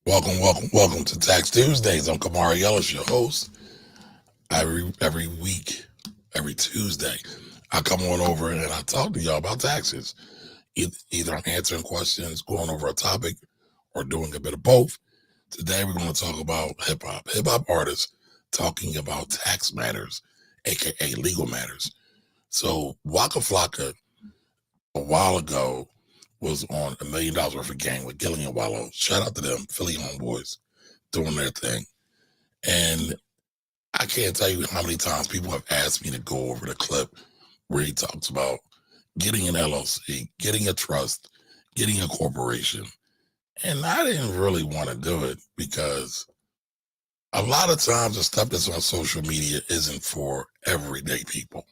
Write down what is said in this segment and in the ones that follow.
Welcome to Tax Tuesdays. I'm Kamari Ellis, your host. Every week, every Tuesday, I come on over and I talk to y'all about taxes. Either I'm answering questions, going over a topic, or doing a bit of both. Today, we're going to talk about hip hop. Hip hop artists talking about tax matters, aka legal matters. So, Waka Flocka a while ago was on $1 million worth of game with Gillian and Wallow. Shout out to them, Philly homeboys, doing their thing. And I can't tell you how many times people have asked me to go over the clip where he talks about getting an LLC, getting a trust, getting a corporation. And I didn't really want to do it because a lot of times the stuff that's on social media isn't for everyday people.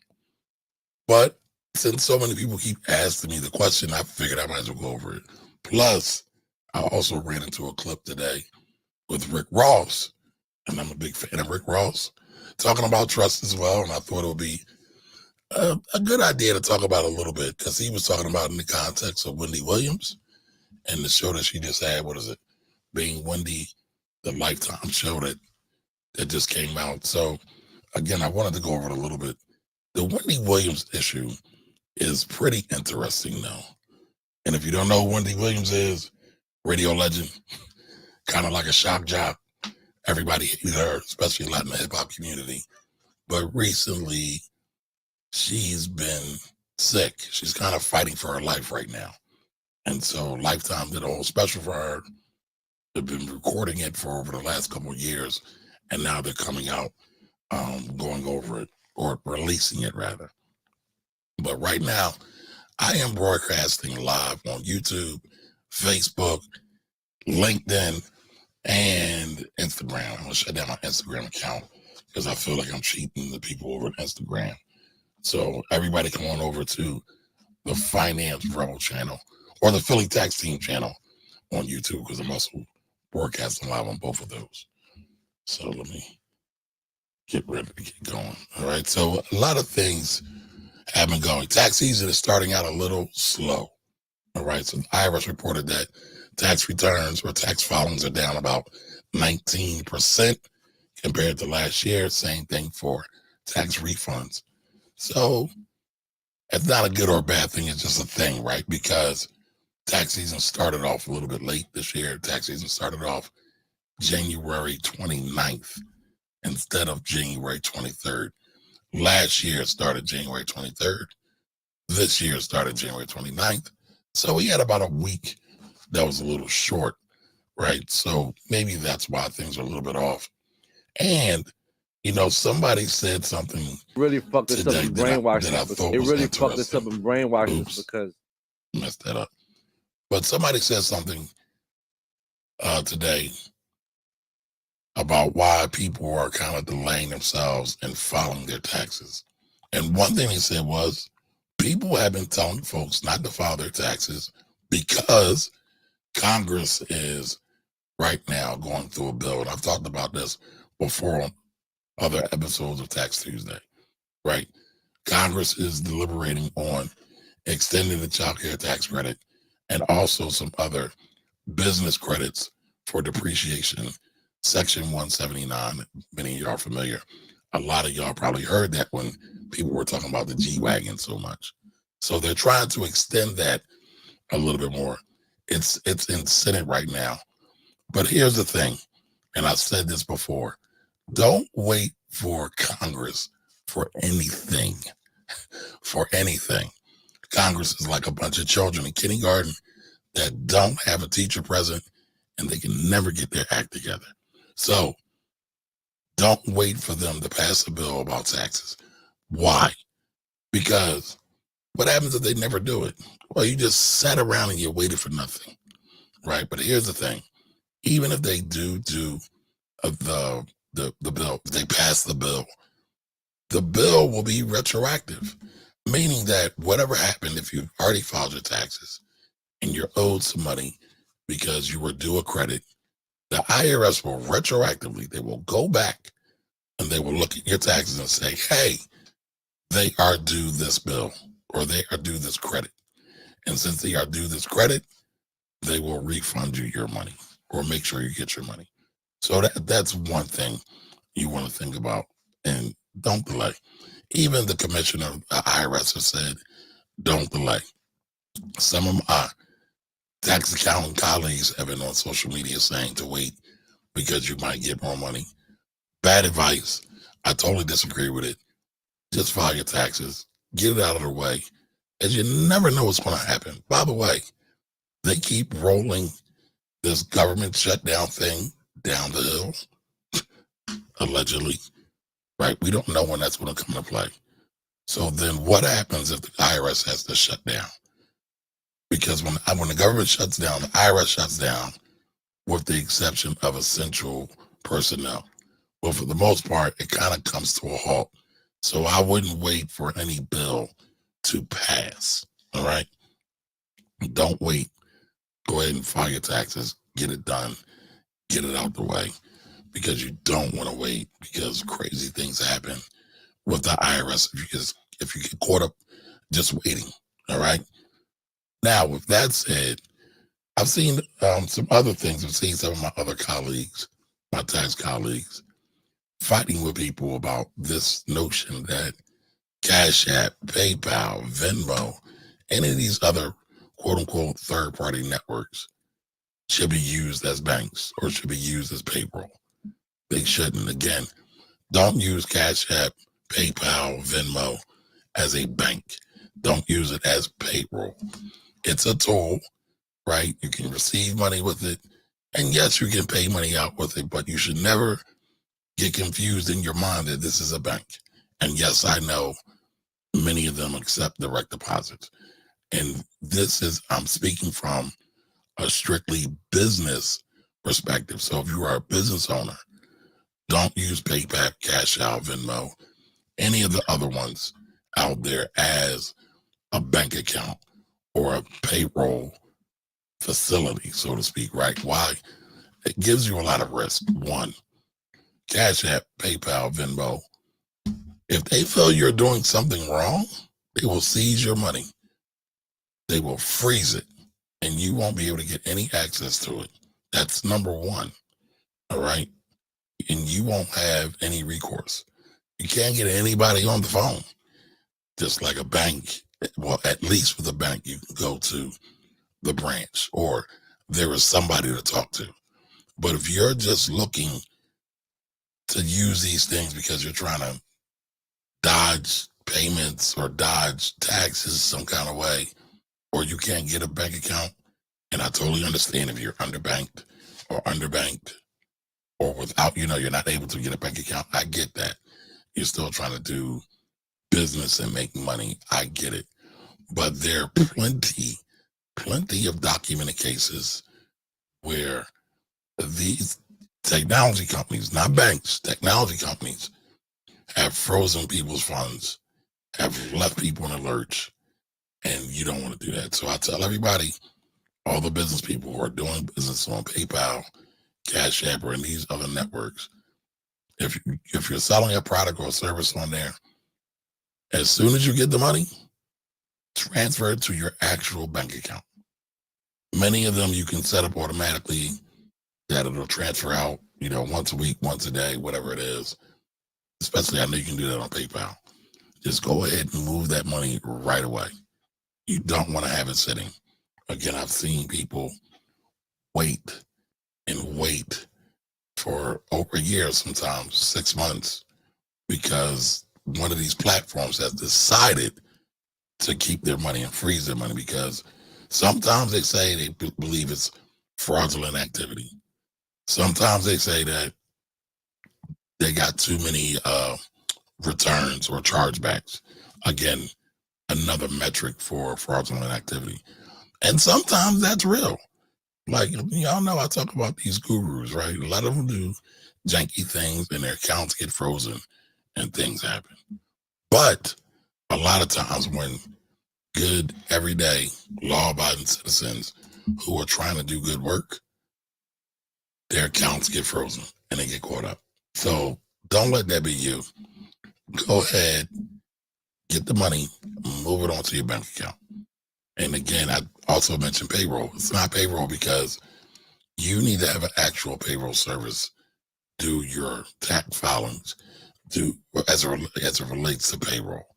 But since so many people keep asking me the question, I figured I might as well go over it. Plus, I also ran into a clip today with Rick Ross, and I'm a big fan of Rick Ross, talking about trust as well. And I thought it would be a good idea to talk about a little bit because he was talking about in the context of Wendy Williams and the show that she just had. What is it? Being Wendy, the Lifetime show that just came out. So again, I wanted to go over it a little bit. The Wendy Williams issue is pretty interesting though. And if you don't know who Wendy Williams is, radio legend, kind of like a shock jock. Everybody hated her, especially a lot in the hip hop community. But recently, she's been sick. She's kind of fighting for her life right now. And so Lifetime did a whole special for her. They've been recording it for over the last couple of years. And now they're coming out, going over it or releasing it rather. But right now, I am broadcasting live on YouTube, Facebook, LinkedIn, and Instagram. I'm going to shut down my Instagram account because I feel like I'm cheating the people over at Instagram. So everybody come on over to the Finance Rebel channel or the Philly Tax Team channel on YouTube because I'm also broadcasting live on both of those. So let me get ready to get going. All right. So a lot of things have been going. Tax season is starting out a little slow. All right. So the IRS reported that tax returns or tax filings are down about 19% compared to last year. Same thing for tax refunds. So it's not a good or a bad thing. It's just a thing, right? Because tax season started off a little bit late this year. Tax season started off January 29th instead of January 23rd. Last year it started January 23rd. This year it started January 29th. So we had about a week that was a little short, right? So maybe that's why things are a little bit off. And somebody said something really fucked this up today and that I brainwashed us. thought It was really fucked this up interesting. and brainwashed us Oops, because messed that up. But somebody said something today about why people are kind of delaying themselves and filing their taxes. And one thing he said was people have been telling folks not to file their taxes because Congress is right now going through a bill. And I've talked about this before on other episodes of Tax Tuesday, right? Congress is deliberating on extending the child care tax credit and also some other business credits for depreciation. Section 179, many of y'all are familiar. A lot of y'all probably heard that when people were talking about the G-Wagon so much. So they're trying to extend that a little bit more. It's in Senate right now. But here's the thing, and I've said this before. Don't wait for Congress for anything. For anything. Congress is like a bunch of children in kindergarten that don't have a teacher present and they can never get their act together. So don't wait for them to pass a bill about taxes. Why? Because what happens if they never do it? Well, you just sat around and you waited for nothing, right? But here's the thing. Even if they do the bill, if they pass the bill will be retroactive, meaning that whatever happened, if you already filed your taxes and you're owed some money because you were due a credit, the IRS will retroactively, they will go back and they will look at your taxes and say, hey, they are due this bill or they are due this credit. And since they are due this credit, they will refund you your money. or make sure you get your money. So that's one thing you want to think about, and don't delay. Even the commissioner of the IRS has said, don't delay. Some of my tax accounting colleagues have been on social media saying to wait because you might get more money. Bad advice. I totally disagree with it. Just file your taxes, get it out of the way, as you never know what's going to happen. By the way, they keep rolling this government shutdown thing down the hill, allegedly, right? We don't know when that's going to come into play. So then what happens if the IRS has to shut down? Because when the government shuts down, the IRS shuts down with the exception of essential personnel. Well, for the most part, it kind of comes to a halt. So I wouldn't wait for any bill to pass, all right? Don't wait. Go ahead and file your taxes, get it done, get it out the way, because you don't want to wait because crazy things happen with the IRS if you get caught up just waiting, all right? Now, with that said, I've seen some other things. I've seen some of my other colleagues, my tax colleagues, fighting with people about this notion that Cash App, PayPal, Venmo, any of these other quote unquote third party networks should be used as banks or should be used as payroll. They shouldn't. Again, don't use Cash App, PayPal, Venmo as a bank. Don't use it as payroll. It's a tool, right? You can receive money with it. And yes, you can pay money out with it, but you should never get confused in your mind that this is a bank. And yes, I know many of them accept direct deposits. And I'm speaking from a strictly business perspective. So if you are a business owner, don't use PayPal, Cash Out, Venmo, any of the other ones out there as a bank account or a payroll facility, so to speak, right? Why? It gives you a lot of risk. One, Cash App, PayPal, Venmo, if they feel you're doing something wrong, they will seize your money. They will freeze it, and you won't be able to get any access to it. That's number one, all right? And you won't have any recourse. You can't get anybody on the phone, just like a bank. Well, at least with a bank, you can go to the branch or there is somebody to talk to. But if you're just looking to use these things because you're trying to dodge payments or dodge taxes some kind of way, or you can't get a bank account, and I totally understand if you're underbanked or without, you're not able to get a bank account. I get that. You're still trying to do business and make money. I get it. But there are plenty of documented cases where these technology companies, not banks, technology companies, have frozen people's funds, have left people in a lurch, and you don't want to do that. So I tell everybody, all the business people who are doing business on PayPal, Cash App, or in these other networks, if you're selling a product or a service on there, as soon as you get the money, transfer it to your actual bank account. Many of them you can set up automatically that it'll transfer out, once a week, once a day, whatever it is. Especially, I know you can do that on PayPal. Just go ahead and move that money right away. You don't want to have it sitting. Again, I've seen people wait and wait for over a year, sometimes 6 months, because one of these platforms has decided to keep their money and freeze their money, because sometimes they say they believe it's fraudulent activity. Sometimes they say that they got too many returns or chargebacks. Again, another metric for fraudulent activity. And sometimes that's real. Like, y'all know I talk about these gurus, right? A lot of them do janky things and their accounts get frozen and things happen. But a lot of times when good, everyday, law-abiding citizens who are trying to do good work, their accounts get frozen and they get caught up. So don't let that be you. Go ahead, get the money, move it onto your bank account. And again, I also mentioned payroll. It's not payroll because You need to have an actual payroll service do your tax filings, do as it relates to payroll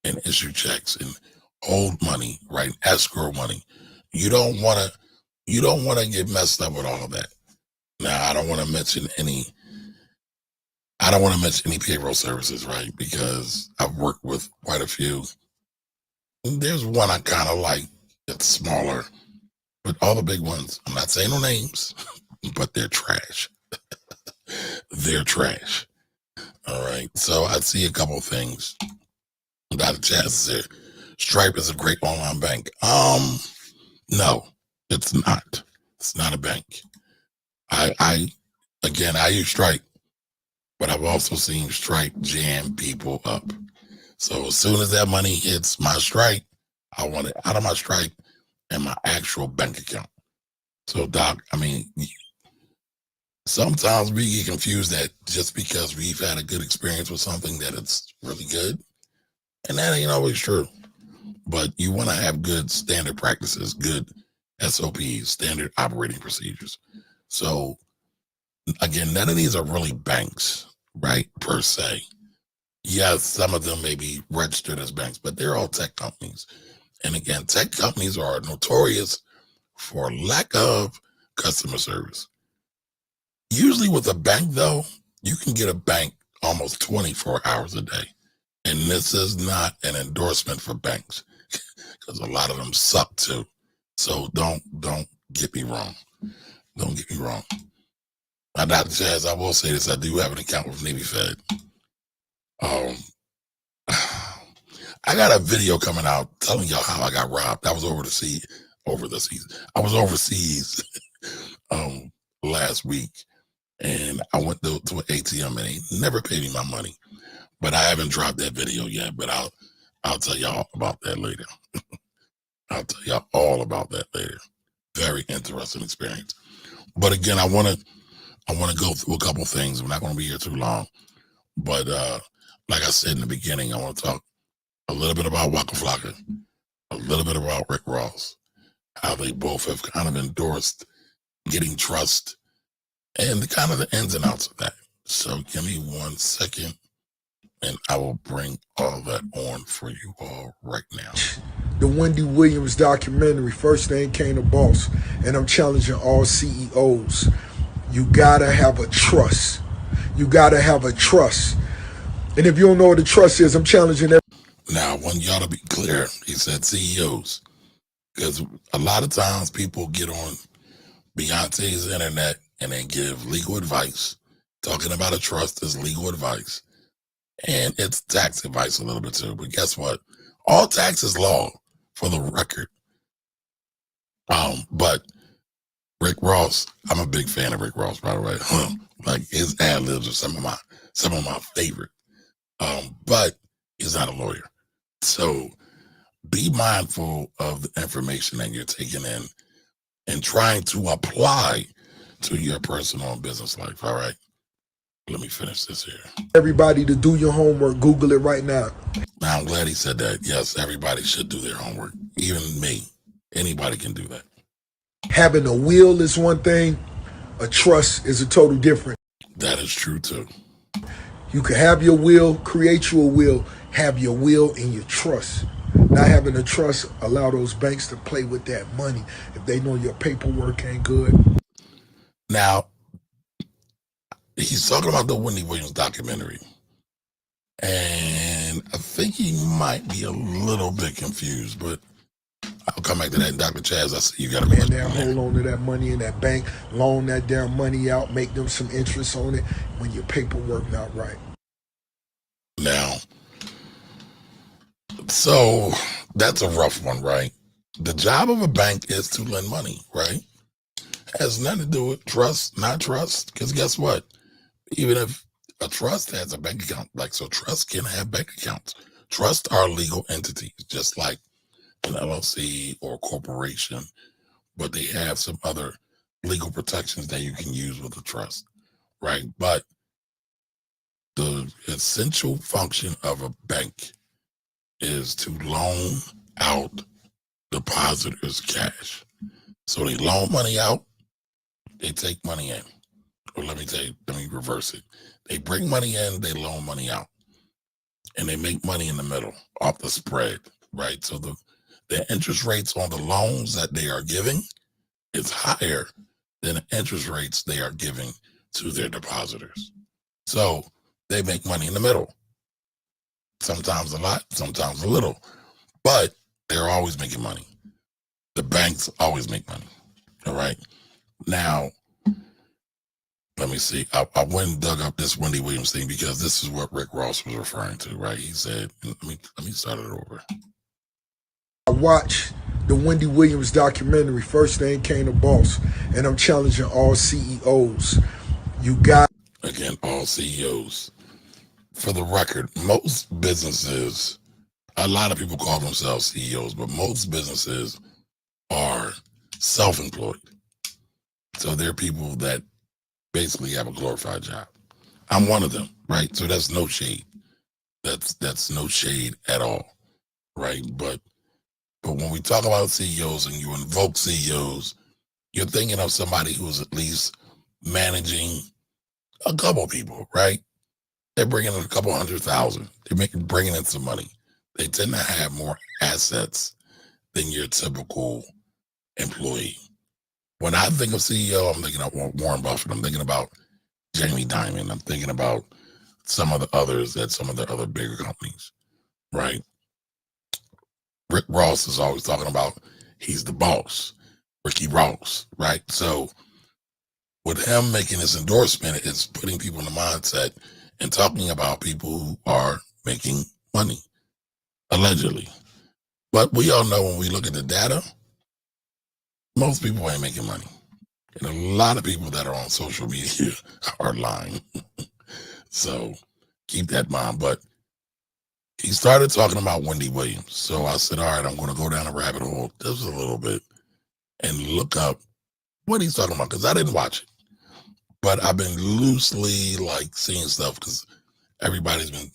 and issue checks and hold money, right? Escrow money. You don't want to get messed up with all of that. Now, I don't want to mention any payroll services, right? Because I've worked with quite a few. There's one I kind of like. It's smaller, but all the big ones, I'm not saying no names, but they're trash. They're trash. All right. So I see a couple of things. Dr. Chaz said, Stripe is a great online bank. No, it's not. It's not a bank. I use Stripe, but I've also seen Stripe jam people up. So as soon as that money hits my Stripe, I want it out of my Stripe and my actual bank account. So Doc, I mean, sometimes we get confused that just because we've had a good experience with something that it's really good. And that ain't always true. But you want to have good standard practices, good SOPs, standard operating procedures. So again, none of these are really banks, right, per se. Yes, some of them may be registered as banks, but they're all tech companies. And again, tech companies are notorious for lack of customer service. Usually with a bank, though, you can get a bank almost 24 hours a day. And this is not an endorsement for banks because a lot of them suck too. So don't get me wrong. Don't get me wrong. Now, Dr. Chaz, I will say this. I do have an account with Navy Fed. I got a video coming out telling y'all how I got robbed. I was overseas. I was overseas last week, and I went to an ATM and they never paid me my money. But I haven't dropped that video yet. But I'll tell y'all about that later. I'll tell y'all all about that later. Very interesting experience. But again, I want to go through a couple things. We're not going to be here too long. But like I said in the beginning, I want to talk a little bit about WakaFlack, a little bit about Rick Ross, how they both have kind of endorsed getting trust and the kind of the ins and outs of that. So give me 1 second and I will bring all that on for you all right now. The Wendy Williams documentary, First Name Came to Boss, and I'm challenging all CEOs. You gotta have a trust. You gotta have a trust. And if you don't know what the trust is, I'm challenging every. Now, I want y'all to be clear. He said CEOs, because a lot of times people get on Beyonce's internet and they give legal advice. Talking about a trust is legal advice. And it's tax advice a little bit too. But guess what? All tax is law, for the record. But Rick Ross, I'm a big fan of Rick Ross, by the way. Like his ad libs are some of my favorite. But he's not a lawyer. So be mindful of the information that you're taking in and trying to apply to your personal and business life. All right. Let me finish this here. Everybody to do your homework. Google it right now. Now, I'm glad he said that. Yes, everybody should do their homework. Even me. Anybody can do that. Having a will is one thing. A trust is a total different. That is true too. You can have your will, create your will, have your will and your trust. Not having a trust, allow those banks to play with that money if they know your paperwork ain't good. Now, he's talking about the Wendy Williams documentary. And I think he might be a little bit confused, but I'll come back to that. Dr. Chaz, I see you got a man there. Hold on to that money in that bank, loan that damn money out, make them some interest on it when your paperwork not right. Now, so that's a rough one, right? The job of a bank is to lend money, right? Has nothing to do with trust, not trust. Because guess what? Even if a trust has a bank account, so trust can have bank accounts. Trusts are legal entities, just like an LLC or a corporation, but they have some other legal protections that you can use with a trust, right? But the essential function of a bank is to loan out depositors cash. So they loan money out They take money in. Or let me reverse it. They bring money in, they loan money out, and they make money in the middle off the spread, right? So the interest rates on the loans that they are giving is higher than the interest rates they are giving to their depositors. So they make money in the middle. Sometimes a lot, sometimes a little, but they're always making money. The banks always make money. All right. Now, let me see. I went and dug up this Wendy Williams thing because this is what Rick Ross was referring to, right? He said, let me start it over. I watched the Wendy Williams documentary, First Thing Came to Boss, and I'm challenging all CEOs. You got Again, all CEOs. For the record, most businesses, a lot of people call themselves CEOs, but most businesses are self-employed. So they're people that basically have a glorified job. I'm one of them, right? So that's no shade. That's no shade at all, right? But when we talk about CEOs and you invoke CEOs, you're thinking of somebody who's at least managing a couple people, right? They're bringing in a couple 100,000. They're bringing in some money. They tend to have more assets than your typical employee. When I think of CEO, I'm thinking of Warren Buffett. I'm thinking about Jamie Dimon. I'm thinking about some of the others at some of the other bigger companies, right? Rick Ross is always talking about he's the boss, Ricky Ross, right? So with him making this endorsement, it's putting people in the mindset and talking about people who are making money, allegedly. But we all know when we look at the data, most people ain't making money. And a lot of people that are on social media are lying. So keep that in mind. But he started talking about Wendy Williams. So I said, all right, I'm going to go down a rabbit hole just a little bit and look up what he's talking about, because I didn't watch it. But I've been loosely like seeing stuff because everybody's been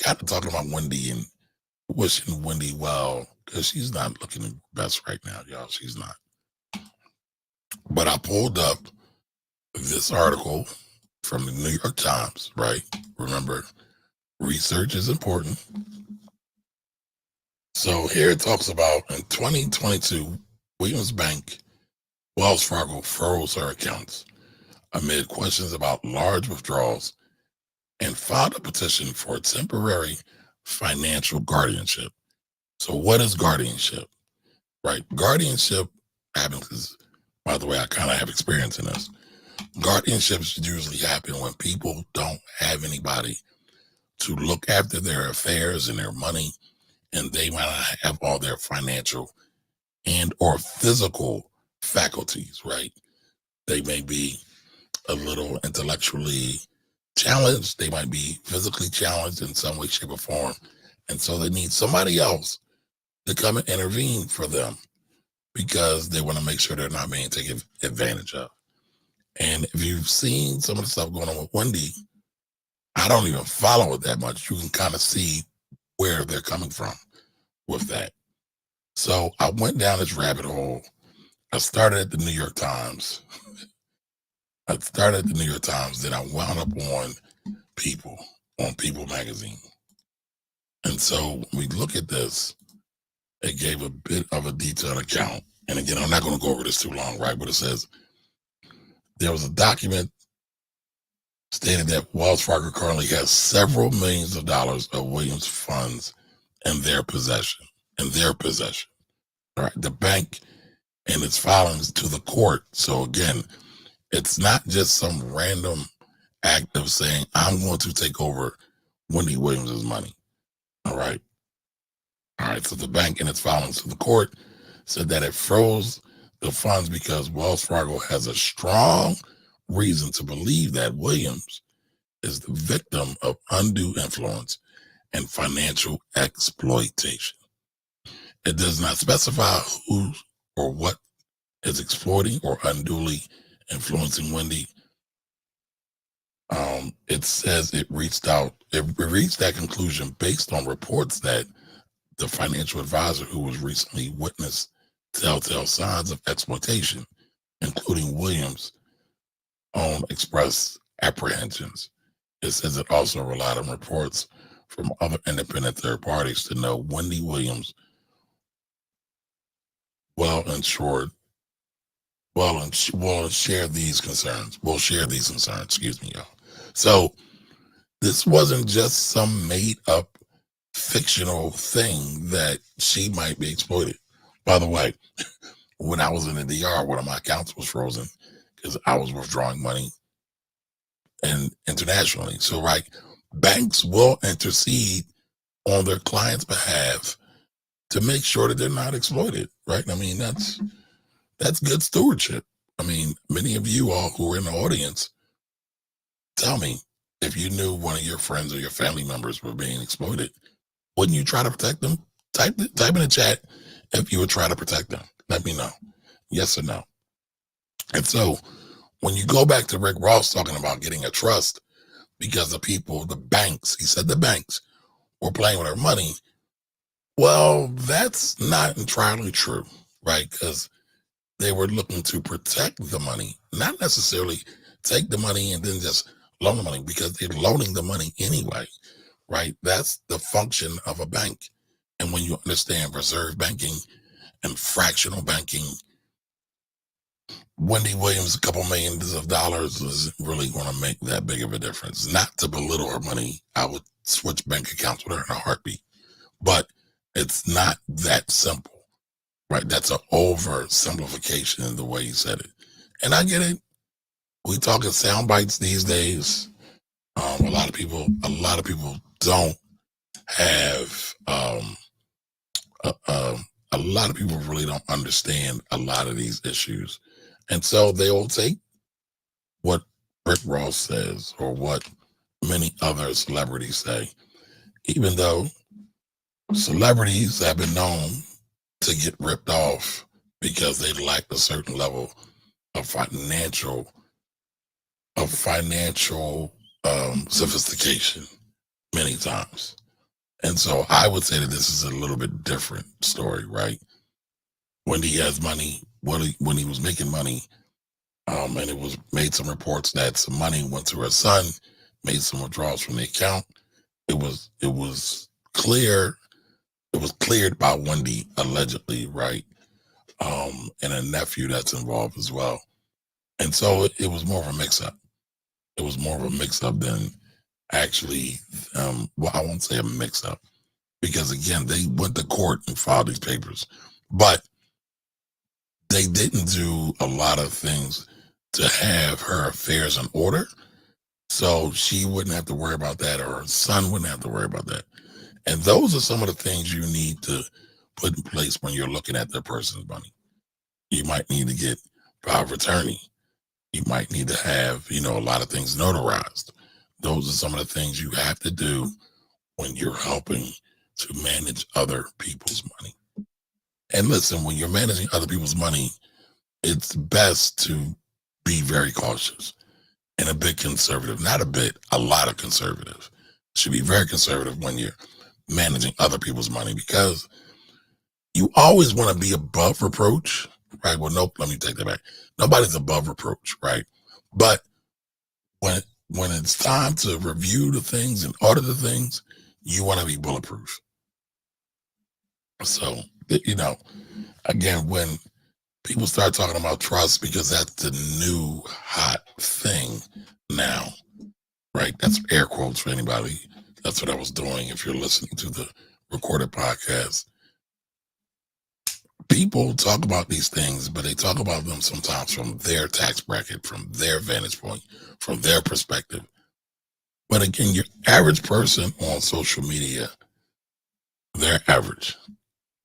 kind of talking about Wendy and wishing Wendy well, because she's not looking the best right now, y'all. She's not. But I pulled up this article from the New York Times, right? Remember, research is important. So here it talks about in 2022, Williams Bank, Wells Fargo froze her accounts amid questions about large withdrawals and filed a petition for temporary financial guardianship. So what is guardianship, right? Guardianship happens because, by the way, I kind of have experience in this. Guardianships usually happen when people don't have anybody to look after their affairs and their money, and they might not have all their financial and or physical faculties, right? They may be a little intellectually challenged. They might be physically challenged in some way, shape, or form. And so they need somebody else to come and intervene for them because they want to make sure they're not being taken advantage of. And if you've seen some of the stuff going on with Wendy, I don't even follow it that much. You can kind of see where they're coming from with that. So I went down this rabbit hole. I started at the New York Times. Then I wound up on People magazine. And so when we look at this, it gave a bit of a detailed account. And again, I'm not going to go over this too long, right? But it says there was a document stated that Wells Fargo currently has several millions of dollars of Williams funds in their possession. All right. The bank and its filings to the court. So again, it's not just some random act of saying, I'm going to take over Wendy Williams' money. All right. So the bank in its filings to the court said that it froze the funds because Wells Fargo has a strong reason to believe that Williams is the victim of undue influence and financial exploitation. It does not specify who or what is exploiting or unduly influencing Wendy. It says it reached that conclusion based on reports that the financial advisor who was recently witnessed telltale signs of exploitation, including Williams alone expressed apprehensions. It says it also relied on reports from other independent third parties to know Wendy Williams well insured will share these concerns. Will share these concerns, excuse me, y'all. So this wasn't just some made up fictional thing that she might be exploited. By the way, when I was in the DR, one of my accounts was frozen because I was withdrawing money and internationally. So banks will intercede on their clients' behalf to make sure that they're not exploited, right? I mean, that's good stewardship. I mean, many of you all who are in the audience, tell me, if you knew one of your friends or your family members were being exploited, wouldn't you try to protect them? Type in the chat if you would try to protect them. Let me know. Yes or no. And so when you go back to Rick Ross talking about getting a trust because the people, the banks, he said the banks were playing with our money. Well, that's not entirely true, right? Because they were looking to protect the money, not necessarily take the money and then just loan the money, because they're loaning the money anyway, right? That's the function of a bank. And when you understand reserve banking and fractional banking, Wendy Williams, a couple millions of dollars is really going to make that big of a difference. Not to belittle her money. I would switch bank accounts with her in a heartbeat. But it's not that simple, right? That's an oversimplification in the way you said it. And I get it. We talking sound bites these days. A lot of people don't have, a lot of people really don't understand a lot of these issues. And so they will take what Rick Ross says or what many other celebrities say, even though celebrities have been known to get ripped off because they lack a certain level of financial sophistication many times. And so I would say that this is a little bit different story, right? When he has money, when he was making money, and it was made some reports that some money went to her son, made some withdrawals from the account. It was clear. It was cleared by Wendy allegedly, right? And a nephew that's involved as well. And so it was more of a mix-up. It was more of a mix-up than actually, well, I won't say a mix-up, because again, they went to court and filed these papers, but they didn't do a lot of things to have her affairs in order. So she wouldn't have to worry about that, or her son wouldn't have to worry about that. And those are some of the things you need to put in place when you're looking at the person's money. You might need to get power of attorney. You might need to have, a lot of things notarized. Those are some of the things you have to do when you're helping to manage other people's money. And listen, when you're managing other people's money, it's best to be very cautious and a bit conservative. Not a bit, a lot of conservative. Should be very conservative when you're managing other people's money, because you always want to be above reproach, right? Well, nope, let me take that back. Nobody's above reproach, right? But when it's time to review the things and audit the things, you want to be bulletproof. So, again, when people start talking about trust, because that's the new hot thing now, right? That's air quotes for anybody. That's what I was doing if you're listening to the recorded podcast. People talk about these things, but they talk about them sometimes from their tax bracket, from their vantage point, from their perspective. But again, your average person on social media, they're average.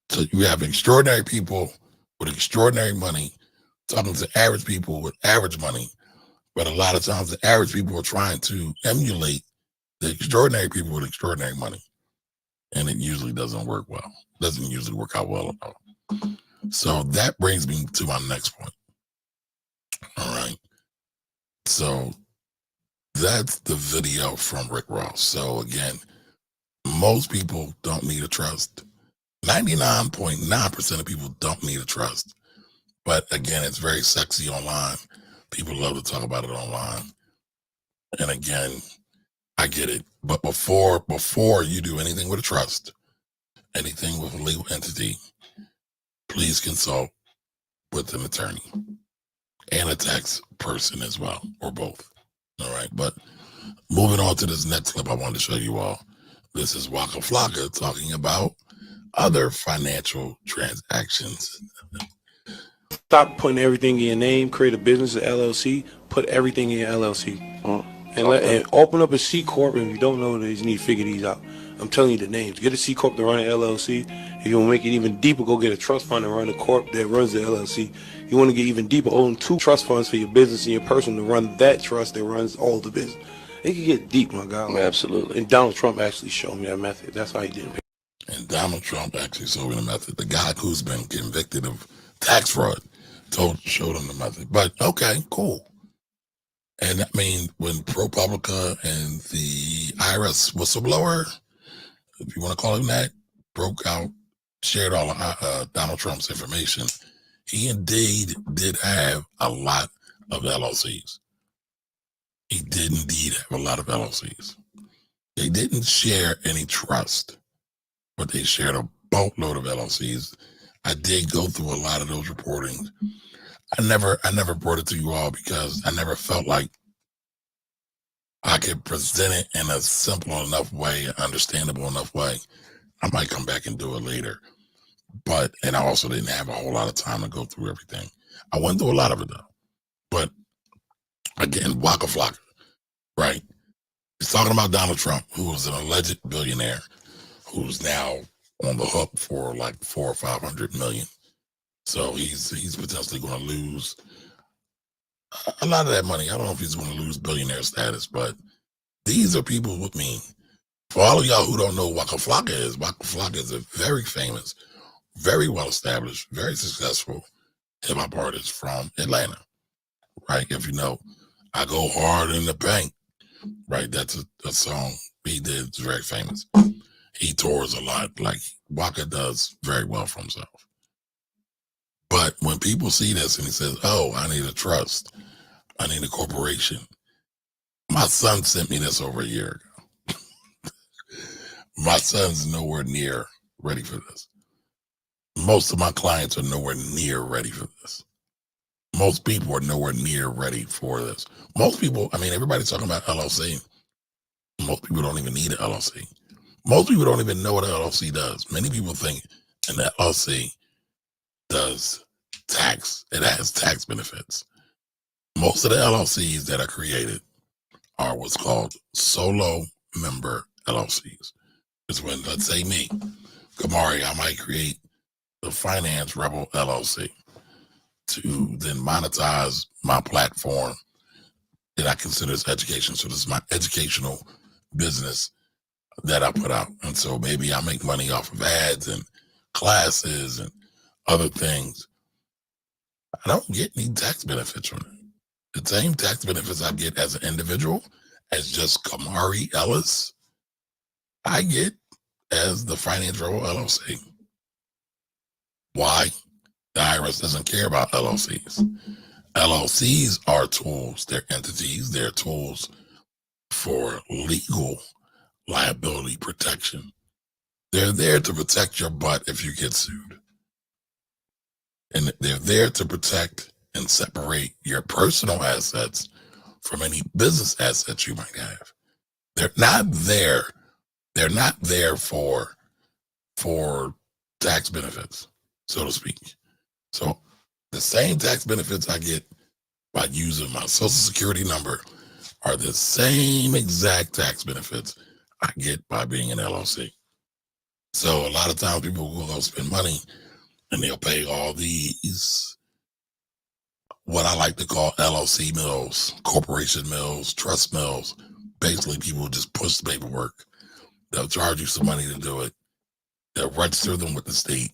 So you have extraordinary people with extraordinary money talking to average people with average money. But a lot of times the average people are trying to emulate the extraordinary people with extraordinary money. And it usually doesn't work well. Doesn't usually work out well at all. So that brings me to my next point. All right. So that's the video from Rick Ross. So again, most people don't need a trust. 99.9% of people don't need a trust. But again, it's very sexy online People love to talk about it online. And again, I get it. But before you do anything with a trust, anything with a legal entity, please consult with an attorney and a tax person as well, or both. All right. But moving on to this next clip I wanted to show you all. This is WakaFlack talking about other financial transactions. Stop putting everything in your name, create a business, an LLC, put everything in your LLC. And open up a C Corp. And if you don't know these, you need to figure these out. I'm telling you the names. Get a C Corp to run an LLC. If you want to make it even deeper, go get a trust fund and run a corp that runs the LLC. You want to get even deeper, own 2 trust funds for your business and your person to run that trust that runs all the business. It can get deep, my guy. Absolutely. And Donald Trump actually showed me that method. That's how he did it. And Donald Trump actually showed me the method. The guy who's been convicted of tax fraud showed him the method. But okay, cool. And I mean, when ProPublica and the IRS whistleblower, if you want to call him that, broke out, shared all of Donald Trump's information, he indeed did have a lot of LLCs. He did indeed have a lot of LLCs. They didn't share any trust, but they shared a boatload of LLCs. I did go through a lot of those reportings. I never brought it to you all because I never felt like I could present it in a simple enough way, understandable enough way. I might come back and do it later. And I also didn't have a whole lot of time to go through everything. I went through a lot of it though. But again, WakaFlack, right? He's talking about Donald Trump, who was an alleged billionaire, who's now on the hook for like 400 or 500 million. So he's potentially going to lose a lot of that money. I don't know if he's going to lose billionaire status, but these are people with me. For all of y'all who don't know what WakaFlack is a very famous, very well established, very successful hip hop artist from Atlanta, right? If you know, I Go Hard in the Paint, right? That's a song he did. It's very famous. He tours a lot, like Waka does very well for himself. But when people see this and he says, oh, I need a trust, I need a corporation. My son sent me this over a year ago. My son's nowhere near ready for this. Most of my clients are nowhere near ready for this. Most people are nowhere near ready for this. Most people, I mean, everybody's talking about LLC. Most people don't even need an LLC. Most people don't even know what an LLC does. Many people think an LLC does tax. It has tax benefits. Most of the LLCs that are created are what's called solo member LLCs. It's when, let's say me, Kamari, I might create the Finance Rebel LLC to then monetize my platform that I consider as education. So this is my educational business that I put out. And so maybe I make money off of ads and classes and other things. I don't get any tax benefits from it. The same tax benefits I get as an individual, as just Kamari Ellis, I get as the Finance Rebel LLC. Why? The IRS doesn't care about LLCs. LLCs are tools. They're entities. They're tools for legal liability protection. They're there to protect your butt if you get sued. And they're there to protect and separate your personal assets from any business assets you might have. They're not there. They're not there for tax benefits, so to speak. So the same tax benefits I get by using my social security number are the same exact tax benefits I get by being an LLC. So a lot of times people will go spend money and they'll pay all these, what I like to call LLC mills, corporation mills, trust mills. Basically, people just push the paperwork. They'll charge you some money to do it. They'll register them with the state.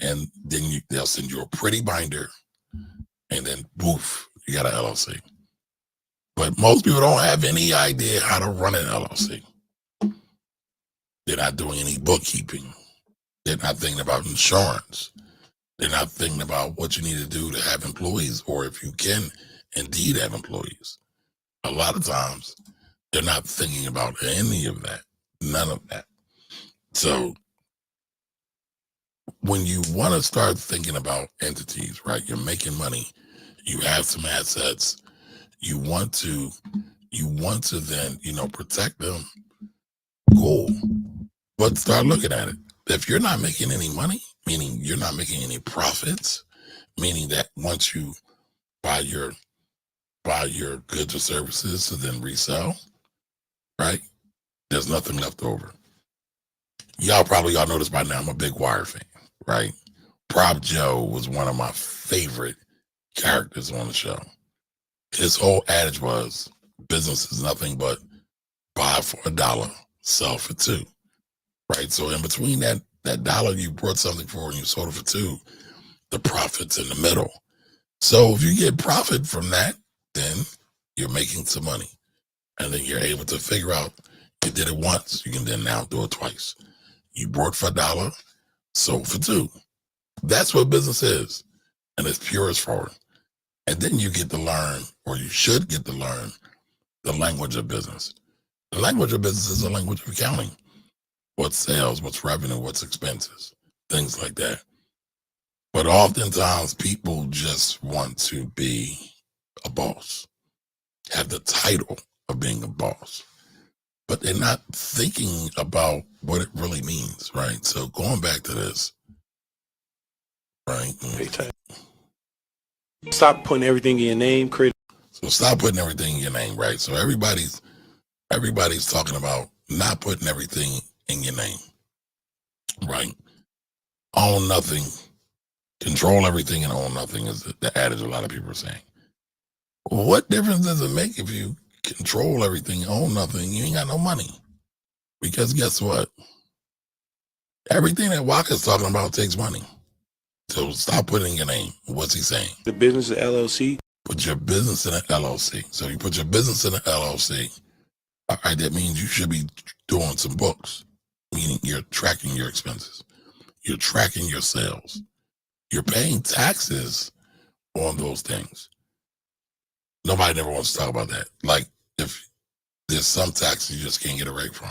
And then they'll send you a pretty binder. And then, poof, you got an LLC. But most people don't have any idea how to run an LLC. They're not doing any bookkeeping. They're not thinking about insurance. They're not thinking about what you need to do to have employees, or if you can indeed have employees. A lot of times, they're not thinking about any of that, none of that. So when you want to start thinking about entities, right? You're making money, you have some assets, you want to then, protect them. Cool. But start looking at it. If you're not making any money, meaning you're not making any profits, meaning that once you buy your goods or services to then resell, right? There's nothing left over. Y'all probably all noticed by now I'm a big Wire fan, right? Prop Joe was one of my favorite characters on the show. His whole adage was, business is nothing but buy for $1, sell for $2, right? So in between that dollar you brought something for and you sold it for $2, the profit's in the middle. So if you get profit from that, then you're making some money. And then you're able to figure out, you did it once, you can then now do it twice. You brought for $1, sold for $2. That's what business is. And it's purest form. And then you get to learn, or you should get to learn, the language of business. The language of business is a language of accounting. What's sales, what's revenue, what's expenses, things like that. But oftentimes people just want to be a boss, have the title of being a boss, but they're not thinking about what it really means, right? So going back to this, right? Stop putting everything in your name. So stop putting everything in your name, right? So everybody's talking about not putting everything in your name, right? Own nothing, control everything, and own nothing is the adage a lot of people are saying. What difference does it make if you control everything, own nothing, you ain't got no money? Because guess what? Everything that Waka's talking about takes money. So stop putting in your name. What's he saying? The business is LLC. Put your business in an LLC. So you put your business in an LLC. All right, that means you should be doing some books, meaning you're tracking your expenses. You're tracking your sales. You're paying taxes on those things. Nobody never wants to talk about that. Like, if there's some taxes you just can't get away from.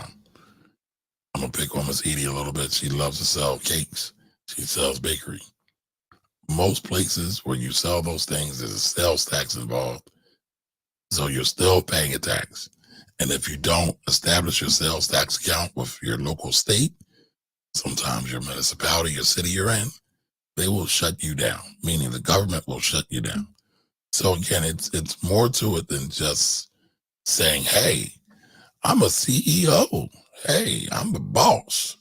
I'm going to pick on Miss Edie a little bit. She loves to sell cakes. She sells bakery. Most places where you sell those things, there's a sales tax involved. So you're still paying a tax. And if you don't establish your sales tax account with your local state, sometimes your municipality, your city you're in, they will shut you down, meaning the government will shut you down. So again, it's more to it than just saying, hey, I'm a CEO. Hey, I'm the boss.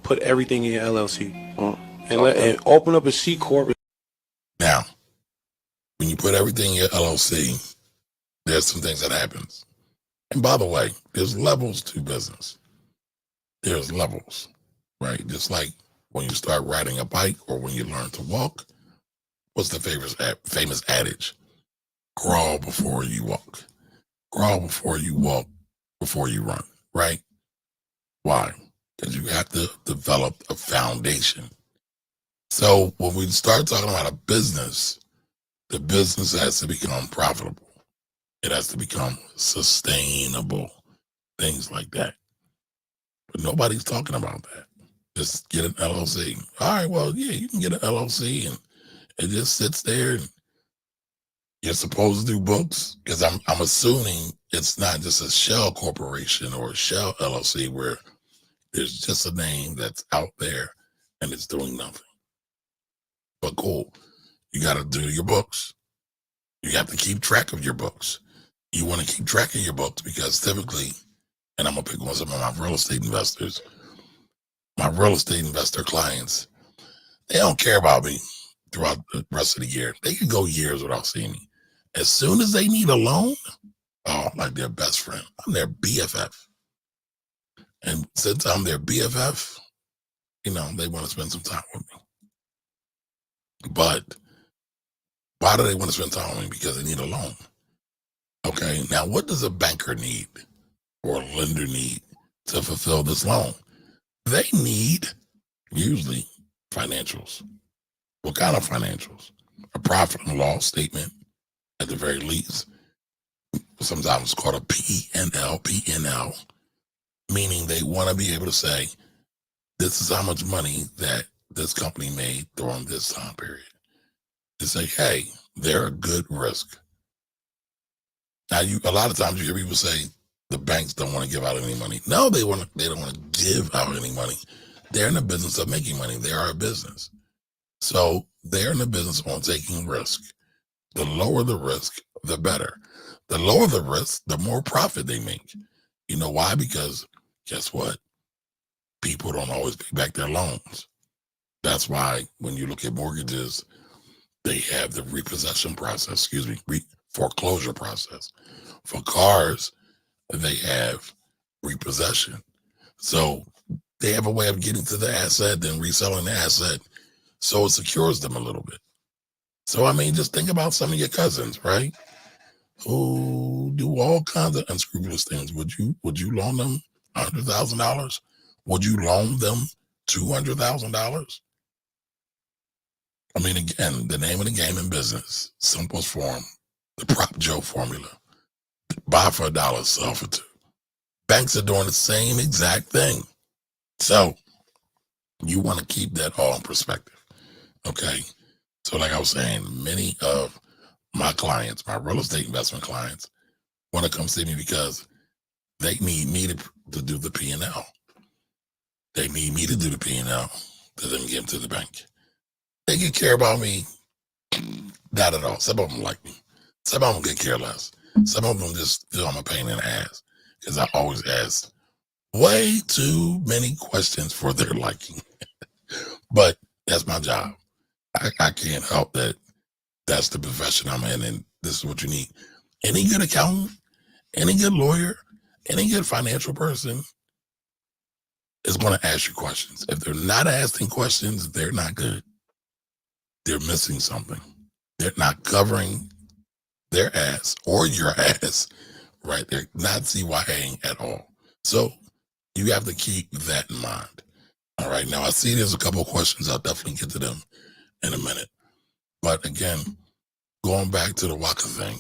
Put everything in your LLC. And open up a C Corp. Now, when you put everything in your LLC, there's some things that happens. And by the way, there's levels to business. There's levels, right? Just like when you start riding a bike or when you learn to walk, what's the famous adage? Crawl before you walk. Crawl before you walk, before you run, right? Why? Because you have to develop a foundation. So when we start talking about a business, the business has to become profitable. It has to become sustainable, things like that. But nobody's talking about that. Just get an LLC. All right, well, yeah, you can get an LLC and it just sits there and you're supposed to do books, because I'm assuming it's not just a shell corporation or a shell LLC where there's just a name that's out there and it's doing nothing. But cool, you got to do your books. You have to keep track of your books. You want to keep track of your books because typically, and I'm going to pick on some of my real estate investors, my real estate investor clients, they don't care about me throughout the rest of the year. They can go years without seeing me. As soon as they need a loan, oh, I'm like their best friend. I'm their BFF. And since I'm their BFF, they want to spend some time with me. But why do they want to spend time with me? Because they need a loan. Okay, now what does a banker need or a lender need to fulfill this loan? They need Usually financials. What kind of financials? A profit and loss statement at the very least. Sometimes it's called a P&L, meaning they want to be able to say, this is how much money that this company made during this time period. To say, hey, they're a good risk. Now, a lot of times you hear people say the banks don't want to give out any money. No, they don't want to give out any money. They're in the business of making money. They are a business. So they're in the business on taking risk. The lower the risk, the better. The lower the risk, the more profit they make. You know why? Because guess what? People don't always pay back their loans. That's why when you look at mortgages, they have the foreclosure process. For cars, they have repossession. So they have a way of getting to the asset, then reselling the asset. So it secures them a little bit. So, I mean, just think about some of your cousins, right? Who do all kinds of unscrupulous things. Would you loan them $100,000? Would you loan them $200,000? I mean, again, the name of the game in business, simplest form, the Prop Joe formula. Buy for $1, sell for $2. Banks are doing the same exact thing. So you want to keep that all in perspective. Okay. So like I was saying, many of my clients, my real estate investment clients, want to come see me because they need me to do the P&L. They need me to do the P&L to then give them to the bank. They can care about me, not at all. Some of them like me. Some of them could care less. Some of them just feel I'm a pain in the ass because I always ask way too many questions for their liking. But that's my job. I can't help that. That's the profession I'm in, and this is what you need. Any good accountant, any good lawyer, any good financial person is going to ask you questions. If they're not asking questions, they're not good. They're missing something. They're not covering their ass or your ass, right? They're not CYAing at all. So you have to keep that in mind. All right. Now I see there's a couple of questions. I'll definitely get to them in a minute. But again, going back to the Waka thing,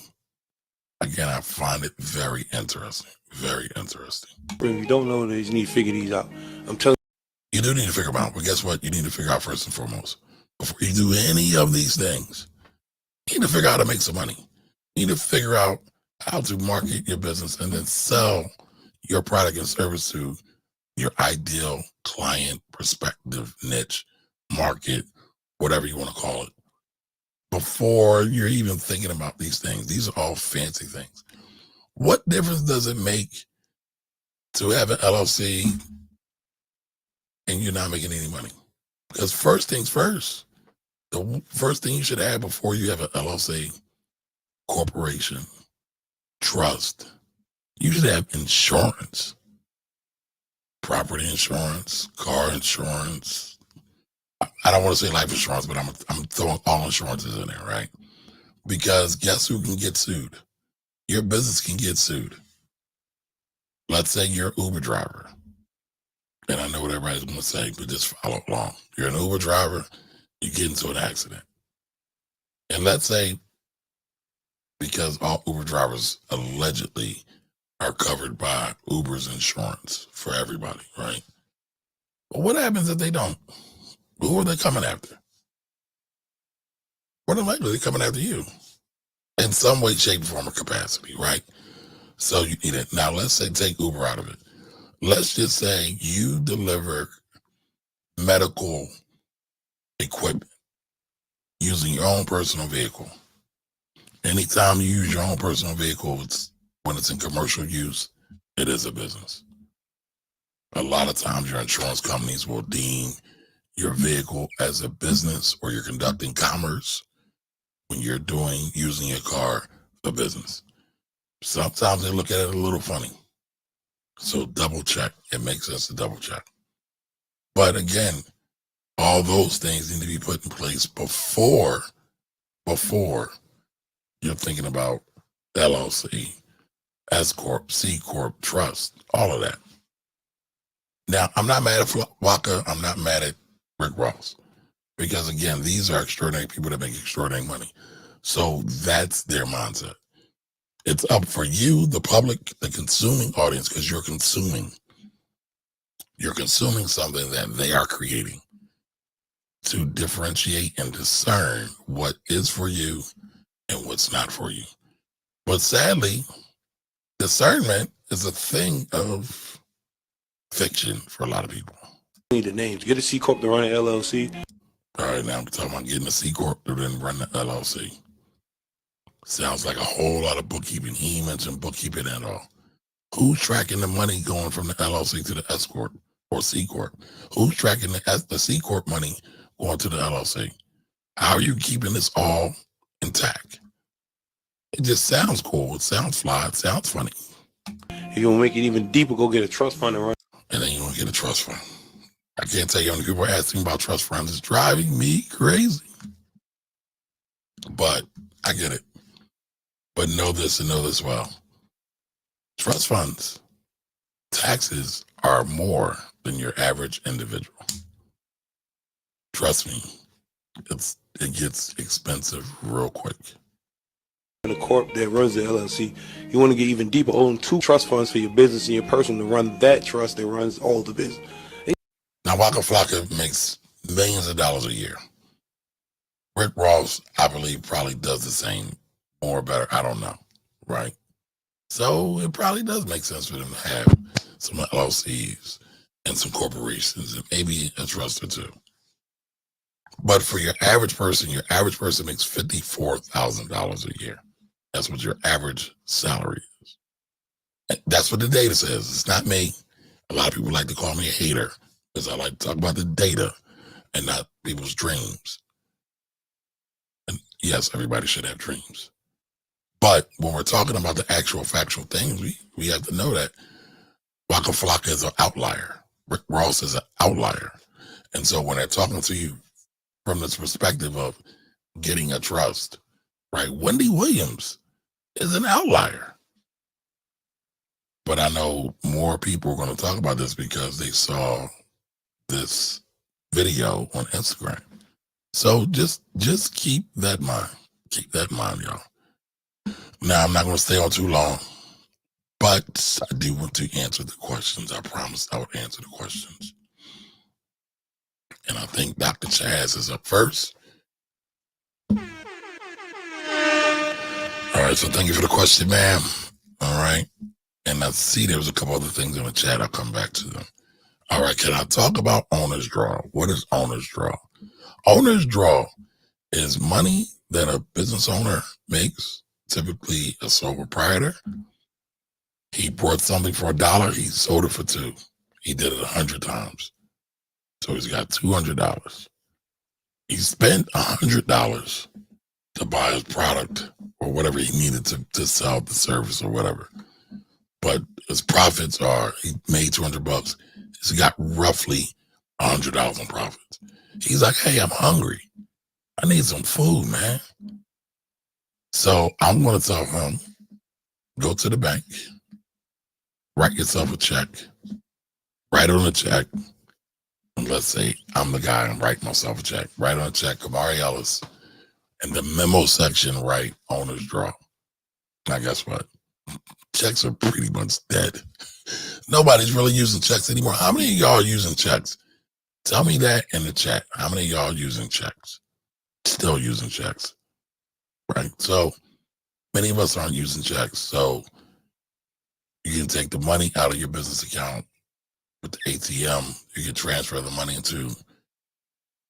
again, I find it very interesting. Very interesting. If you don't know this, you need to figure these out. I'm telling you. You do need to figure them out. But guess what? You need to figure out first and foremost. Before you do any of these things, you need to figure out how to make some money. You need to figure out how to market your business and then sell your product and service to your ideal client, prospective niche, market, whatever you want to call it, before you're even thinking about these things. These are all fancy things. What difference does it make to have an LLC and you're not making any money? Because first things first, the first thing you should have before you have an LLC, corporation, trust, you should have insurance, property insurance, car insurance. I don't want to say life insurance, but I'm throwing all insurances in there, right? Because guess who can get sued? Your business can get sued. Let's say you're an Uber driver. And I know what everybody's going to say, but just follow along. You're an Uber driver, you get into an accident. And let's say, because all Uber drivers allegedly are covered by Uber's insurance for everybody, right? But what happens if they don't? Who are they coming after? More than likely, they're coming after you in some way, shape, form, or capacity, right? So you need it. Now, let's say take Uber out of it. Let's just say you deliver medical equipment using your own personal vehicle. Anytime you use your own personal vehicle, when it's in commercial use, it is a business. A lot of times your insurance companies will deem your vehicle as a business, or you're conducting commerce when you're using your car for business. Sometimes they look at it a little funny. So double check. It makes sense to double check. But again, all those things need to be put in place before you're thinking about LLC, S Corp, C Corp, trust, all of that. Now, I'm not mad at Waka. I'm not mad at Rick Ross. Because again, these are extraordinary people that make extraordinary money. So that's their mindset. It's up for you, the public, the consuming audience, because you're consuming something that they are creating to differentiate and discern what is for you and what's not for you. But sadly, discernment is a thing of fiction for a lot of people. Need the names. Get a C corp to run an LLC. All right, now I'm talking about getting a C corp to then run the LLC. Sounds like a whole lot of bookkeeping. He mentioned bookkeeping at all. Who's tracking the money going from the LLC to the S corp or C corp? Who's tracking the C corp money going to the LLC? How are you keeping this all intact? It just sounds cool. It sounds fly. It sounds funny. If you want to make it even deeper, go get a trust fund and run. And then you want to get a trust fund. I can't tell you how many people are asking about trust funds. It's driving me crazy. But I get it. But know this and know this well. Trust funds, taxes are more than your average individual. Trust me, it gets expensive real quick. The corp that runs the LLC, you want to get even deeper, own 2 trust funds for your business and your person to run that trust that runs all the business. Now, WakaFlack makes millions of dollars a year. Rick Ross, I believe, probably does the same, more or better. I don't know, right? So it probably does make sense for them to have some LLCs and some corporations and maybe a trust or two. But for your average person makes $54,000 a year. That's what your average salary is. And that's what the data says. It's not me. A lot of people like to call me a hater because I like to talk about the data and not people's dreams. And yes, everybody should have dreams. But when we're talking about the actual factual things, we have to know that WakaFlack is an outlier. Rick Ross is an outlier. And so when they're talking to you from this perspective of getting a trust, right? Wendy Williams is an outlier. But I know more people are going to talk about this because they saw this video on Instagram. So just keep that in mind. Keep that in mind, y'all. Now, I'm not going to stay on too long, but I do want to answer the questions. I promised I would answer the questions. And I think Dr. Chaz is up first. All right, so thank you for the question, ma'am. All right. And I see there was a couple other things in the chat. I'll come back to them. All right, can I talk about owner's draw? What is owner's draw? Owner's draw is money that a business owner makes, typically a sole proprietor. He bought something for $1, he sold it for $2. He did it 100 times. So he's got $200. He spent $100 to buy his product or whatever he needed to sell the service or whatever. But his profits are, he made $200. He's got roughly $100 in profits. He's like, hey, I'm hungry. I need some food, man. So I'm going to tell him, go to the bank, write yourself a check, write on the check. And let's say I'm the guy and write myself a check. Write on a check, Kamari Ellis. In the memo section, write owner's draw. Now, guess what? Checks are pretty much dead. Nobody's really using checks anymore. How many of y'all are using checks? Tell me that in the chat. How many of y'all are using checks? Still using checks, right? So many of us aren't using checks. So you can take the money out of your business account with the ATM. You can transfer the money into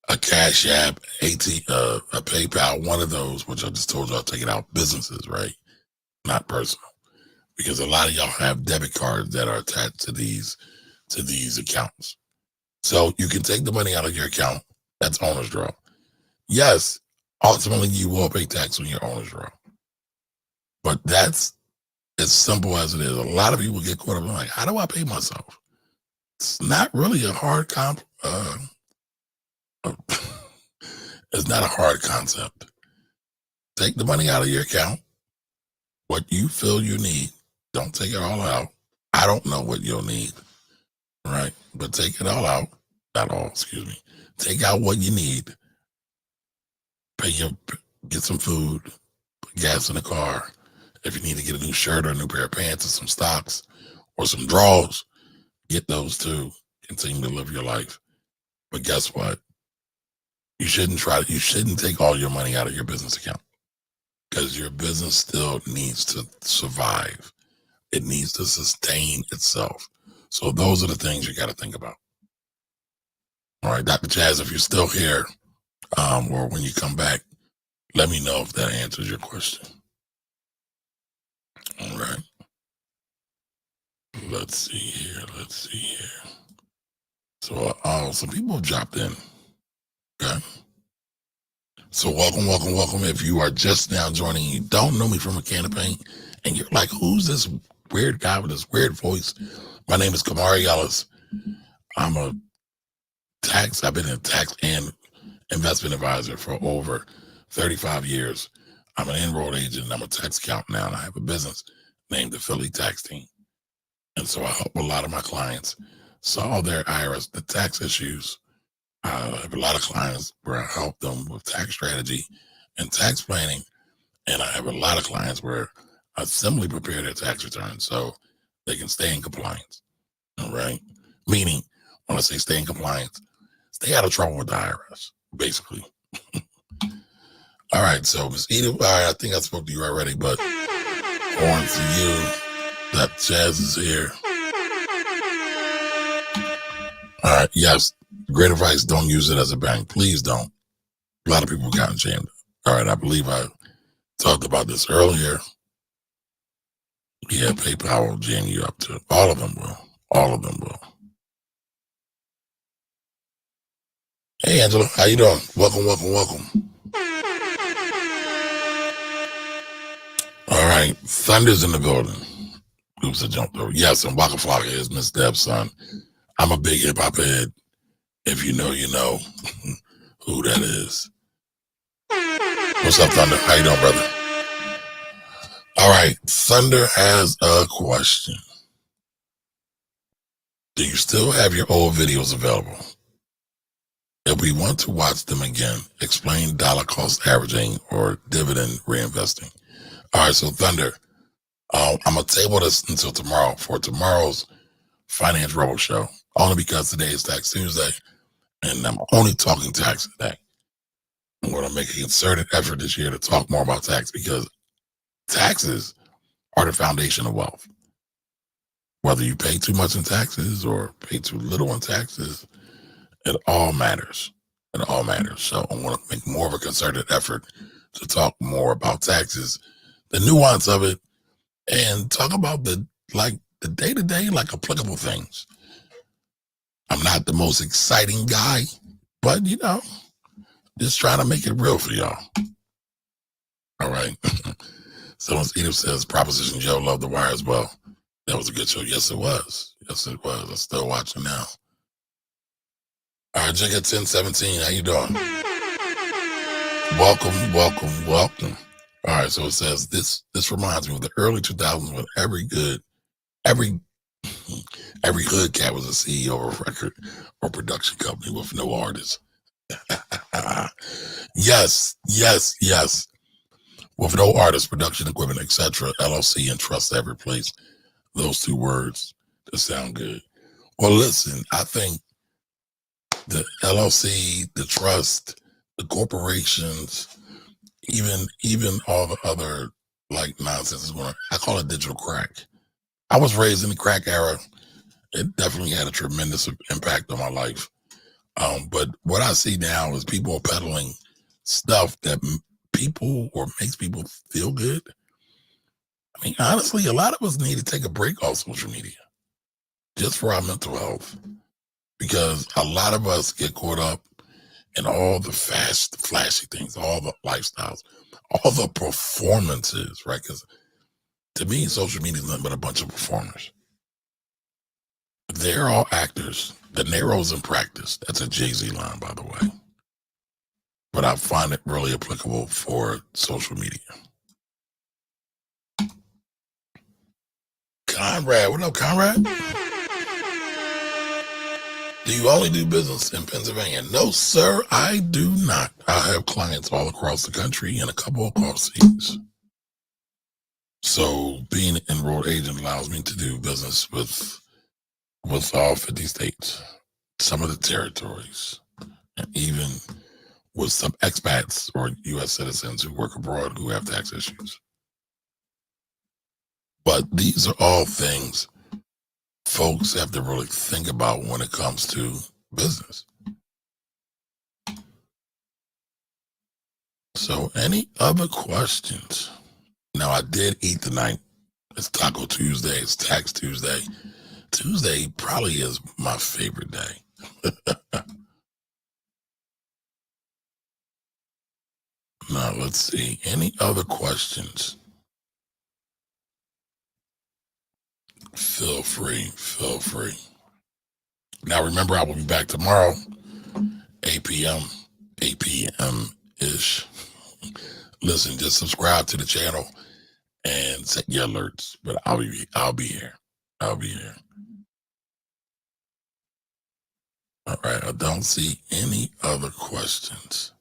a Cash App, a PayPal, one of those, which I just told y'all, take it out businesses, right? Not personal. Because a lot of y'all have debit cards that are attached to these accounts. So you can take the money out of your account. That's owner's draw. Yes, ultimately you will pay tax on your owner's draw. But that's as simple as it is. A lot of people get caught up in like, how do I pay myself? It's not really a hard it's not a hard concept. Take the money out of your account. What you feel you need. Don't take it all out. I don't know what you'll need, right? But take it all out. Not all, excuse me. Take out what you need. Get some food, put gas in the car. If you need to get a new shirt or a new pair of pants or some stocks or some drawers, get those too. Continue to live your life. But guess what? You shouldn't take all your money out of your business account, because your business still needs to survive. It needs to sustain itself. So those are the things you got to think about. All right, Dr. Chaz, if you're still here, or when you come back, let me know if that answers your question. All right. Let's see here. So, some people have dropped in. Okay. So welcome. If you are just now joining, you don't know me from a can of paint, and you're like, who's this weird guy with this weird voice? My name is Kamari Ellis. I've been a tax and investment advisor for over 35 years. I'm an enrolled agent, and I'm a tax accountant now, and I have a business named the Philly Tax Team. And so I help a lot of my clients solve their IRS, the tax issues. I have a lot of clients where I help them with tax strategy and tax planning. And I have a lot of clients where I simply prepare their tax returns so they can stay in compliance. All right. Meaning, when I say stay in compliance, stay out of trouble with the IRS, basically. All right. So, Ms. Edith, all right, I think I spoke to you already, but on to you. That Chaz is here. All right. Yes. Great advice. Don't use it as a bank. Please don't. A lot of people have gotten jammed. All right. I believe I talked about this earlier. Yeah, PayPal will jam you up to. All of them will. Hey, Angela. How you doing? Welcome. All right. Thunder's in the building. Oops, I jumped over. Yes, and WakaFlack is Miss Deb's son. I'm a big hip hop head. If you know, you know who that is. What's up, Thunder? How you doing, brother? All right. Thunder has a question. Do you still have your old videos available? If we want to watch them again, explain dollar cost averaging or dividend reinvesting. All right, so Thunder, I'm going to table this until tomorrow for tomorrow's Finance Rebel show, only because today is Tax Tuesday, and I'm only talking tax today. I'm going to make a concerted effort this year to talk more about tax, because taxes are the foundation of wealth. Whether you pay too much in taxes or pay too little in taxes, it all matters. So I want to make more of a concerted effort to talk more about taxes, the nuance of it, and talk about the day-to-day, applicable things. I'm not the most exciting guy, but just trying to make it real for y'all. All right. Someone Edith says Proposition Joe loved The Wire as well. That was a good show. Yes, it was. I'm still watching now. All right, Jigga 1017, how you doing? Welcome. All right, so it says this reminds me of the early 2000s when every hood cat was a CEO of a record or production company with no artist. Yes. With no artist, production equipment, etc., LLC and trust every place. Those two words that sound good. Well, listen, I think the LLC, the trust, the corporations, even all the other nonsense is going. I call it digital crack. I was raised in the crack era. It definitely had a tremendous impact on my life. But what I see now is people peddling stuff that makes people feel good. I mean, honestly, a lot of us need to take a break off social media just for our mental health, because a lot of us get caught up in all the flashy things, all the lifestyles, all the performances, right? Because to me, social media is nothing but a bunch of performers. They're all actors. De Niro's in practice. That's a Jay-Z line, by the way. But I find it really applicable for social media. Conrad, what up, Conrad? Do you only do business in Pennsylvania? No, sir, I do not. I have clients all across the country and a couple across seas. So being an enrolled agent allows me to do business with all 50 states, some of the territories, and even with some expats or U.S. citizens who work abroad who have tax issues. But these are all things folks have to really think about when it comes to business. So any other questions? Now, I did eat tonight. It's Taco Tuesday. It's Tax Tuesday. Tuesday probably is my favorite day. Now, let's see. Any other questions? Feel free. Feel free. Now, remember, I will be back tomorrow, 8 p.m. ish. Listen, just subscribe to the channel and set your alerts. But I'll be here. I'll be here. All right. I don't see any other questions.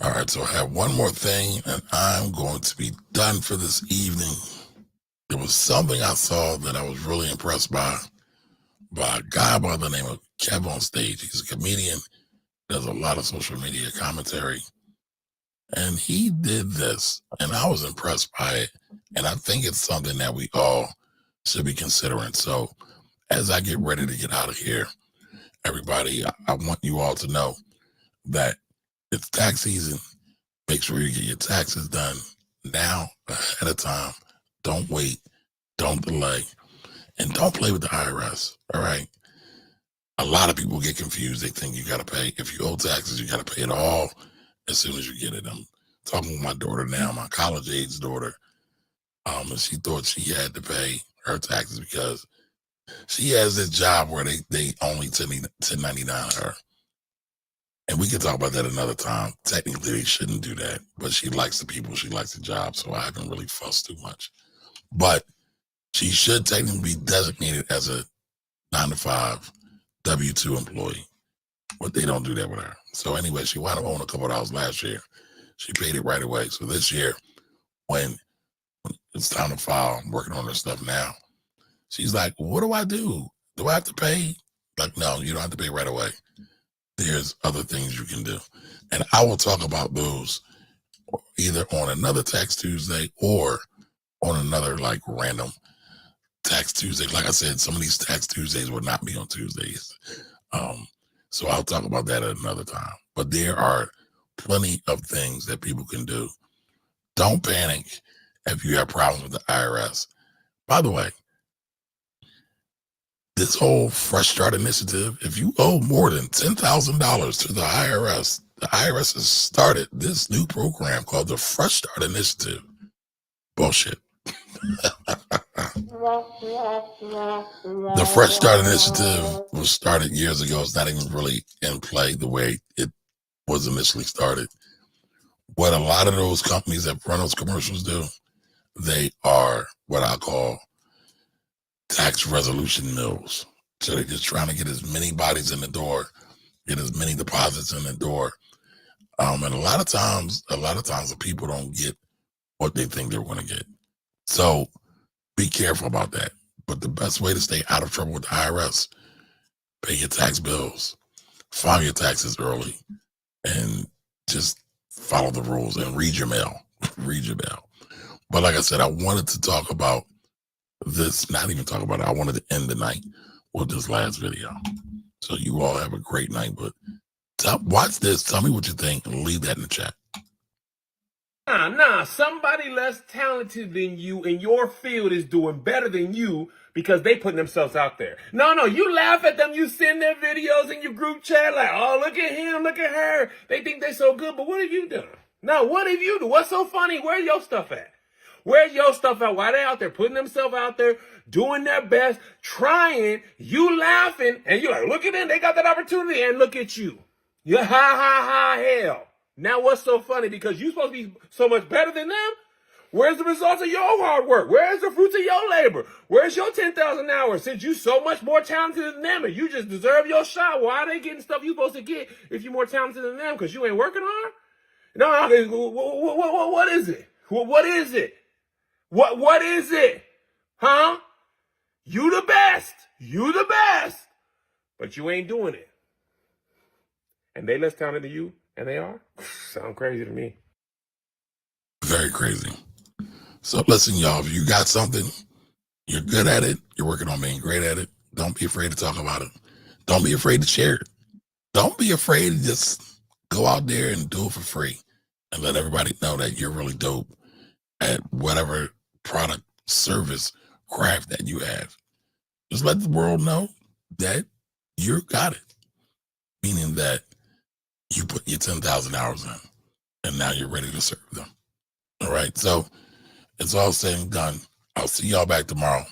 All right. So I have one more thing, and I'm going to be done for this evening. There was something I saw that I was really impressed by a guy by the name of Kev on Stage. He's a comedian, does a lot of social media commentary. And he did this, and I was impressed by it. And I think it's something that we all should be considering. So as I get ready to get out of here, everybody, I want you all to know that it's tax season. Make sure you get your taxes done now, ahead of time. Don't wait. Don't delay. And don't play with the IRS. All right. A lot of people get confused. They think you got to pay. If you owe taxes, you got to pay it all as soon as you get it. I'm talking with my daughter now, my college age daughter. And she thought she had to pay her taxes because she has this job where they only 1099 her. And we can talk about that another time. Technically, they shouldn't do that. But she likes the people. She likes the job. So I haven't really fussed too much. But she should technically be designated as a 9-to-5 W-2 employee. But they don't do that with her. So anyway, she wound up owing a couple of dollars last year. She paid it right away. So this year, when it's time to file, I'm working on her stuff now. She's like, what do I do? Do I have to pay? Like, no, you don't have to pay right away. There's other things you can do. And I will talk about those either on another Tax Tuesday or on another like random Tax Tuesday. Like I said, some of these Tax Tuesdays will not be on Tuesdays. So I'll talk about that at another time. But there are plenty of things that people can do. Don't panic if you have problems with the IRS. By the way, this whole Fresh Start initiative, if you owe more than $10,000 to the IRS has started this new program called the Fresh Start Initiative. Bullshit. The Fresh Start Initiative was started years ago. It's not even really in play the way it was initially started. What a lot of those companies that run those commercials do, they are what I call tax resolution mills. So they're just trying to get as many bodies in the door, get as many deposits in the door. And a lot of times the people don't get what they think they're going to get. So be careful about that. But the best way to stay out of trouble with the IRS, pay your tax bills, file your taxes early, and just follow the rules and read your mail. Read your mail. But like I said, I wanted to talk about this, not even talk about it. I wanted to end the night with this last video. So you all have a great night. But watch this. Tell me what you think and leave that in the chat. Nah, somebody less talented than you in your field is doing better than you because they putting themselves out there. No, you laugh at them, you send their videos in your group chat like, oh, look at him, look at her. They think they're so good, but what have you done? No, what have you done? What's so funny? Where's your stuff at? Where's your stuff at? Why they out there putting themselves out there, doing their best, trying, you laughing, and you're like, look at them, they got that opportunity, and look at you. You're hell. Now what's so funny? Because you're supposed to be so much better than them? Where's the results of your hard work? Where's the fruits of your labor? Where's your 10,000 hours? Since you so much more talented than them and you just deserve your shot, why are they getting stuff you supposed to get if you're more talented than them? Because you ain't working hard? No, what is it? What is it? What is it? Huh? You the best. You the best. But you ain't doing it. And they less talented than you, and they are? Sound crazy to me. Very crazy. So listen, y'all, if you got something, you're good at it, you're working on being great at it, don't be afraid to talk about it. Don't be afraid to share it. Don't be afraid to just go out there and do it for free and let everybody know that you're really dope at whatever product, service, craft that you have. Just let the world know that you got it. Meaning that you put your 10,000 hours in and now you're ready to serve them. All right. So it's all said and done. I'll see y'all back tomorrow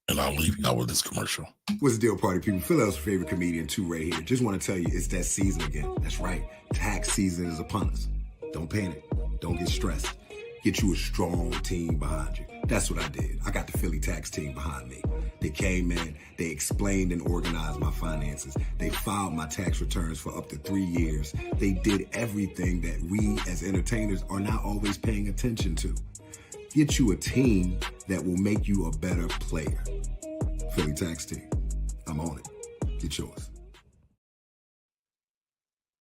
and I'll leave y'all with this commercial. What's the deal, party people? Philadelphia's favorite comedian, 2 right here. Just want to tell you, it's that season again. That's right. Tax season is upon us. Don't panic. Don't get stressed. Get you a strong team behind you. That's what I did. I got the Philly tax team behind me. They came in, they explained and organized my finances. They filed my tax returns for up to 3 years. They did everything that we as entertainers are not always paying attention to. Get you a team that will make you a better player. Philly tax team. I'm on it. Get yours.